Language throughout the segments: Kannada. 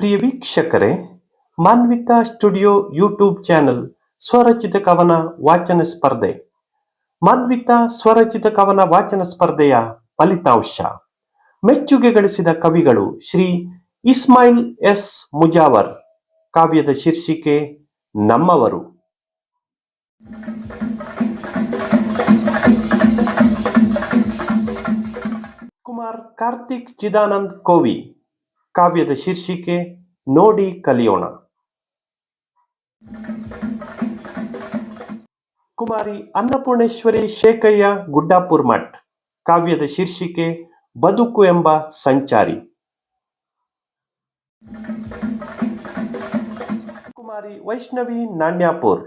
ಪ್ರಿಯ ವೀಕ್ಷಕರೇ, ಮಾನ್ವಿತಾ ಸ್ಟುಡಿಯೋ ಯೂಟ್ಯೂಬ್ ಚಾನೆಲ್ ಸ್ವರಚಿತ ಕವನ ವಾಚನ ಸ್ಪರ್ಧೆ. ಮಾನ್ವಿತಾ ಸ್ವರಚಿತ ಕವನ ವಾಚನ ಸ್ಪರ್ಧೆಯ ಫಲಿತಾಂಶ. ಮೆಚ್ಚುಗೆ ಗಳಿಸಿದ ಕವಿಗಳು ಶ್ರೀ ಇಸ್ಮಾಯಿಲ್ ಎಸ್ ಮುಜಾವರ್. ಕಾವ್ಯದ ಶೀರ್ಷಿಕೆ ನಮ್ಮವರು. ಕುಮಾರ್ ಕಾರ್ತಿಕ್ ಚಿದಾನಂದ್ ಕೋವಿ. ಕಾವ್ಯದ ಶೀರ್ಷಿಕೆ ನೋಡಿ ಕಲಿಯೋಣ. ಕುಮಾರಿ ಅನ್ನಪೂರ್ಣೇಶ್ವರಿ ಶೇಖಯ್ಯ ಗುಡ್ಡಾಪುರ್ ಮಠ್. ಕಾವ್ಯದ ಶೀರ್ಷಿಕೆ ಬದುಕು ಎಂಬ ಸಂಚಾರಿ. ಕುಮಾರಿ ವೈಷ್ಣವಿ ನಾಣ್ಯಾಪುರ್.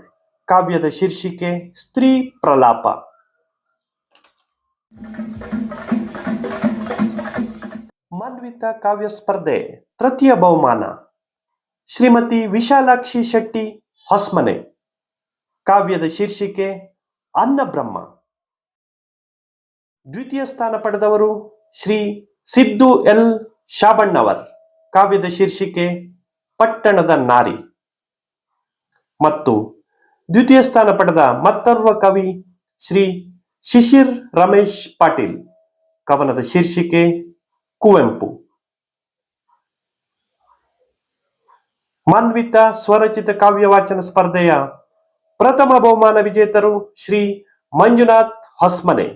ಕಾವ್ಯದ ಶೀರ್ಷಿಕೆ ಸ್ತ್ರೀ ಪ್ರಲಾಪ. ಮಾನ್ವಿತಾ ಕಾವ್ಯ ಸ್ಪರ್ಧೆ ತೃತೀಯ ಬಹುಮಾನ ಶ್ರೀಮತಿ ವಿಶಾಲಾಕ್ಷಿ ಶೆಟ್ಟಿ ಹೊಸ್ಮನೆ. ಕಾವ್ಯದ ಶೀರ್ಷಿಕೆ ಅನ್ನಬ್ರಹ್ಮ. ದ್ವಿತೀಯ ಸ್ಥಾನ ಪಡೆದವರು ಶ್ರೀ ಸಿದ್ದು ಎಲ್ ಶಾಬಣ್ಣವರ್. ಕಾವ್ಯದ ಶೀರ್ಷಿಕೆ ಪಟ್ಟಣದ ನಾರಿ. ಮತ್ತು ದ್ವಿತೀಯ ಸ್ಥಾನ ಪಡೆದ ಮತ್ತೋರ್ವ ಕವಿ ಶ್ರೀ ಶಿಶಿರ್ ರಮೇಶ್ ಪಾಟೀಲ್. ಕವನದ ಶೀರ್ಷಿಕೆ ಕುವೆಂಪು. ಮಾನ್ವಿತಾ ಸ್ವರಚಿತ ಕಾವ್ಯ ವಾಚನ ಸ್ಪರ್ಧೆಯ ಪ್ರಥಮ ಬಹುಮಾನ ವಿಜೇತರು ಶ್ರೀ ಮಂಜುನಾಥ್ ಹೊಸ್ಮನೆ.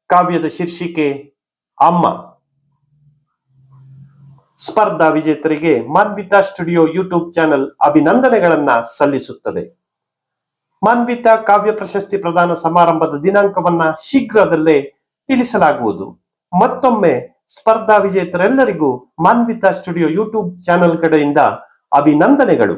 ಕಾವ್ಯದ ಶೀರ್ಷಿಕೆ ಅಮ್ಮ. ಸ್ಪರ್ಧಾ ವಿಜೇತರಿಗೆ ಮಾನ್ವಿತಾ ಸ್ಟುಡಿಯೋ ಯೂಟ್ಯೂಬ್ ಚಾನೆಲ್ ಅಭಿನಂದನೆಗಳನ್ನ ಸಲ್ಲಿಸುತ್ತದೆ. ಮಾನ್ವಿತಾ ಕಾವ್ಯ ಪ್ರಶಸ್ತಿ ಪ್ರದಾನ ಸಮಾರಂಭದ ದಿನಾಂಕವನ್ನ ಶೀಘ್ರದಲ್ಲೇ ತಿಳಿಸಲಾಗುವುದು. ಮತ್ತೊಮ್ಮೆ ಸ್ಪರ್ಧಾ ವಿಜೇತರೆಲ್ಲರಿಗೂ ಮಾನ್ವಿತಾ ಸ್ಟುಡಿಯೋ ಯೂಟ್ಯೂಬ್ ಚಾನೆಲ್ ಕಡೆಯಿಂದ ಅಭಿನಂದನೆಗಳು.